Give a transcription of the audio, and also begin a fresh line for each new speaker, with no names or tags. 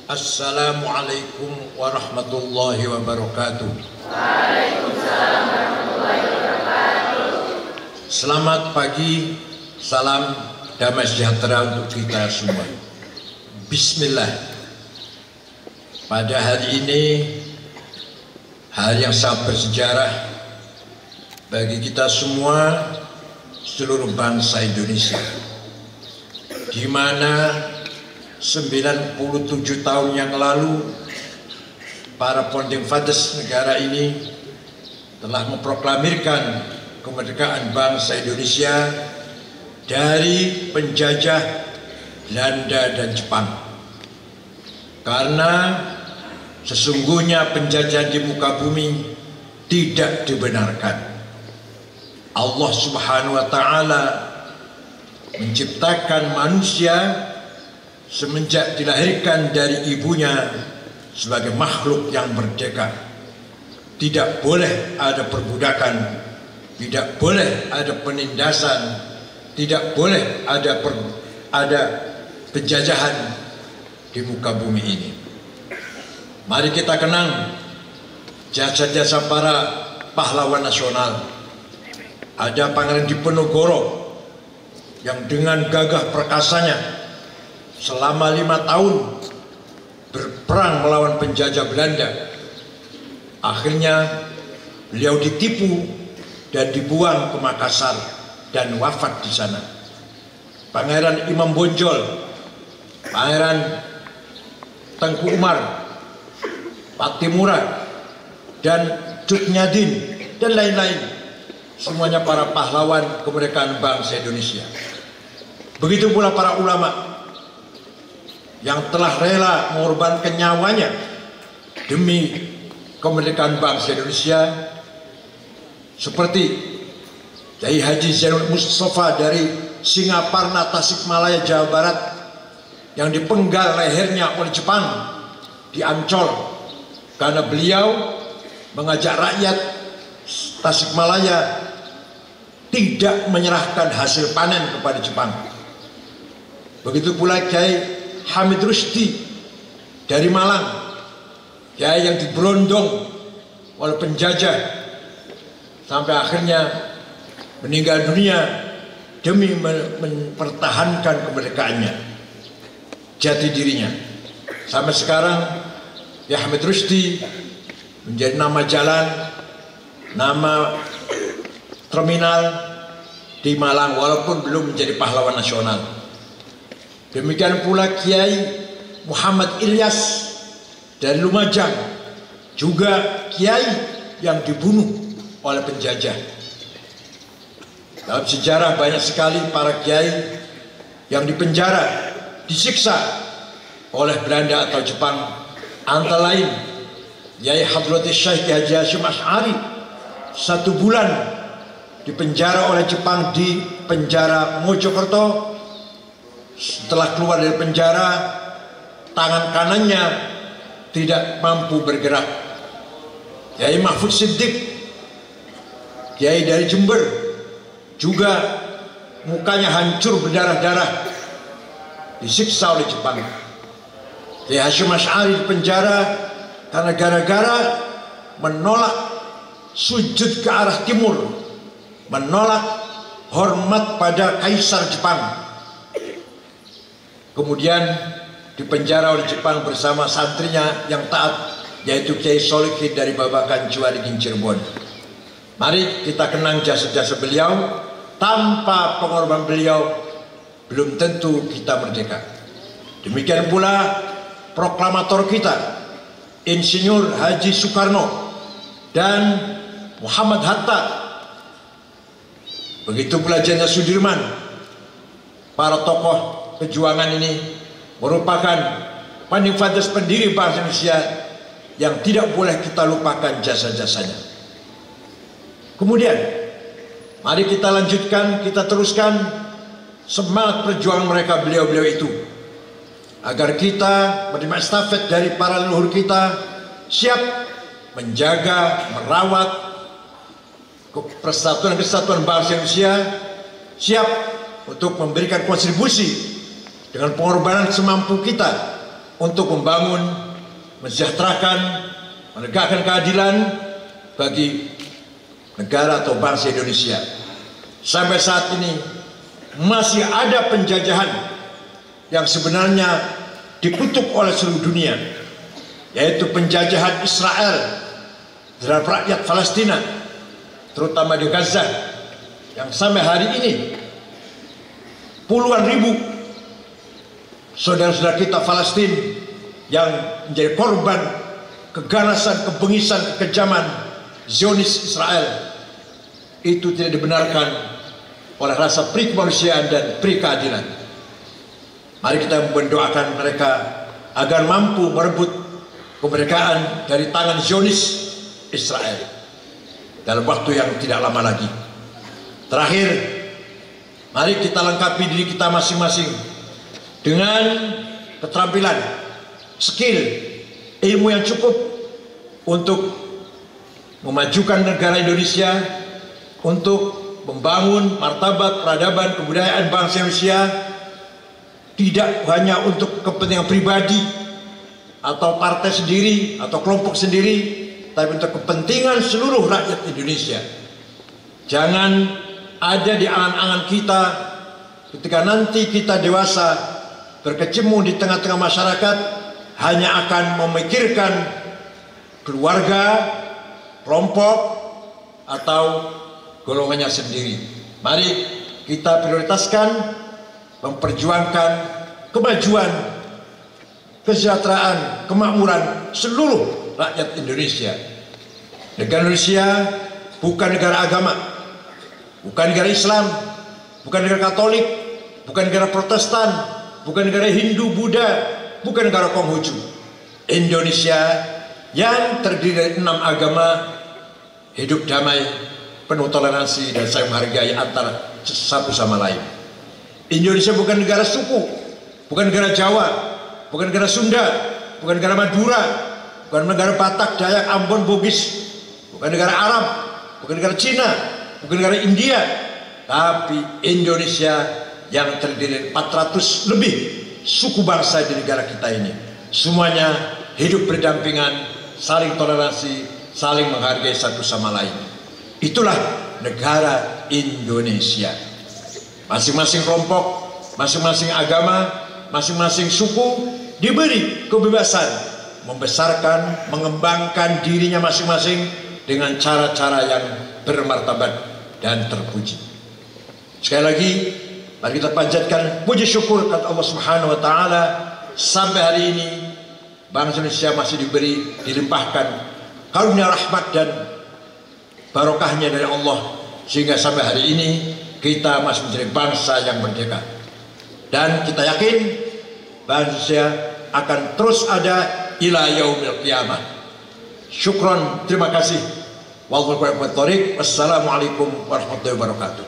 Assalamualaikum warahmatullahi wabarakatuh.
Waalaikumsalam warahmatullahi wabarakatuh.
Selamat pagi, salam damai sejahtera untuk kita semua. Bismillah. Pada hari ini, hari yang sangat bersejarah bagi kita semua, seluruh bangsa Indonesia, di mana 97 tahun yang lalu para founding fathers negara ini telah memproklamirkan kemerdekaan bangsa Indonesia dari penjajah Belanda dan Jepang. Karena sesungguhnya penjajahan di muka bumi tidak dibenarkan. Allah Subhanahu wa Ta'ala menciptakan manusia semenjak dilahirkan dari ibunya sebagai makhluk yang merdeka. Tidak boleh ada perbudakan, tidak boleh ada penindasan, tidak boleh ada penjajahan di muka bumi ini. Mari kita kenang jasa-jasa para pahlawan nasional. Ada Pangeran Diponegoro yang dengan gagah perkasanya selama 5 tahun berperang melawan penjajah Belanda. Akhirnya beliau ditipu dan dibuang ke Makassar dan wafat di sana. Pangeran Imam Bonjol, Pangeran Tengku Umar, Patimura, dan Cut Nyadin, dan lain-lain. Semuanya para pahlawan kemerdekaan bangsa Indonesia. Begitu pula para ulama yang telah rela mengorbankan nyawanya demi kemerdekaan bangsa Indonesia, seperti Kiai Haji Zainul Mustafa dari Singaparna, Tasikmalaya, Jawa Barat, yang dipenggal lehernya oleh Jepang di Ancol karena beliau mengajak rakyat Tasikmalaya tidak menyerahkan hasil panen kepada Jepang. Begitu pula Kiai Hamid Rusdi dari Malang, Kiai yang diberondong oleh penjajah sampai akhirnya meninggal dunia demi mempertahankan kemerdekaannya, jati dirinya. Sampai sekarang Kiai Hamid Rusdi menjadi nama jalan, nama terminal di Malang, walaupun belum menjadi pahlawan nasional. Demikian pula Kiai Muhammad Ilyas dari Lumajang, juga kiai yang dibunuh oleh penjajah. Dalam sejarah banyak sekali para kiai yang dipenjara, disiksa oleh Belanda atau Jepang. Antara lain Kiai Hadrati Syekh Haji Hasyim Asy'ari 1 bulan dipenjara oleh Jepang di penjara Mojokerto. Setelah keluar dari penjara, tangan kanannya tidak mampu bergerak. Kiai Mahfud Siddiq, kiai dari Jember, juga mukanya hancur berdarah-darah, disiksa oleh Jepang. Kiai Hasyim Asy'ari di penjara karena gara-gara menolak sujud ke arah timur, menolak hormat pada kaisar Jepang. Kemudian dipenjara oleh Jepang bersama santrinya yang taat, yaitu Kiai Solihin dari Babakan Ciwaringin Cirebon. Mari kita kenang jasa-jasa beliau. Tanpa pengorbanan beliau belum tentu kita merdeka. Demikian pula proklamator kita, Insinyur Haji Soekarno dan Muhammad Hatta. Begitu pula Jenderal Sudirman. Para tokoh perjuangan ini merupakan founding fathers, pendiri bangsa Indonesia yang tidak boleh kita lupakan jasa-jasanya. Kemudian mari kita lanjutkan, kita teruskan semangat perjuangan mereka, beliau-beliau itu, agar kita menerima estafet dari para leluhur kita, siap menjaga, merawat persatuan kesatuan bangsa Indonesia, siap untuk memberikan kontribusi dengan pengorbanan semampu kita untuk membangun, mensejahterakan, menegakkan keadilan bagi negara atau bangsa Indonesia. Sampai saat ini masih ada penjajahan yang sebenarnya dikutuk oleh seluruh dunia, yaitu penjajahan Israel terhadap rakyat Palestina, terutama di Gaza, yang sampai hari ini puluhan ribu saudara-saudara kita Palestina yang menjadi korban keganasan, kebengisan, kekejaman Zionis Israel itu tidak dibenarkan oleh rasa peri kemanusiaan dan peri keadilan. Mari kita mendoakan mereka agar mampu merebut kemerdekaan dari tangan Zionis Israel dalam waktu yang tidak lama lagi. Terakhir, mari kita lengkapi diri kita masing-masing dengan keterampilan, skill, ilmu yang cukup untuk memajukan negara Indonesia, untuk membangun martabat, peradaban, kebudayaan bangsa Indonesia, tidak hanya untuk kepentingan pribadi atau partai sendiri atau kelompok sendiri, tapi untuk kepentingan seluruh rakyat Indonesia. Jangan ada di angan-angan kita ketika nanti kita dewasa berkecimpung di tengah-tengah masyarakat hanya akan memikirkan keluarga, kelompok, atau golongannya sendiri. Mari kita prioritaskan memperjuangkan kemajuan, kesejahteraan, kemakmuran seluruh rakyat Indonesia. Negara Indonesia bukan negara agama, bukan negara Islam, bukan negara Katolik, bukan negara Protestan, bukan negara Hindu, Buddha, bukan negara Konghucu. Indonesia yang terdiri dari 6 agama, hidup damai, penuh toleransi dan saling menghargai antara satu sama lain. Indonesia bukan negara suku, bukan negara Jawa, bukan negara Sunda, bukan negara Madura, bukan negara Batak, Dayak, Ambon, Bugis, bukan negara Arab, bukan negara Cina, bukan negara India, tapi Indonesia yang terdiri dari 400 lebih suku bangsa di negara kita ini. Semuanya hidup berdampingan, saling toleransi, saling menghargai satu sama lain. Itulah negara Indonesia. Masing-masing kelompok, masing-masing agama, masing-masing suku diberi kebebasan membesarkan, mengembangkan dirinya masing-masing dengan cara-cara yang bermartabat dan terpuji. Sekali lagi, mari kita panjatkan puji syukur kepada Allah Subhanahu wa taala, sampai hari ini bangsa Indonesia masih dilimpahkan karunia rahmat dan barokahnya dari Allah, sehingga sampai hari ini kita masih menjadi bangsa yang merdeka. Dan kita yakin bangsa Indonesia akan terus ada ila yaumil qiyamah. Syukron, terima kasih. Wassalamualaikum warahmatullahi wabarakatuh.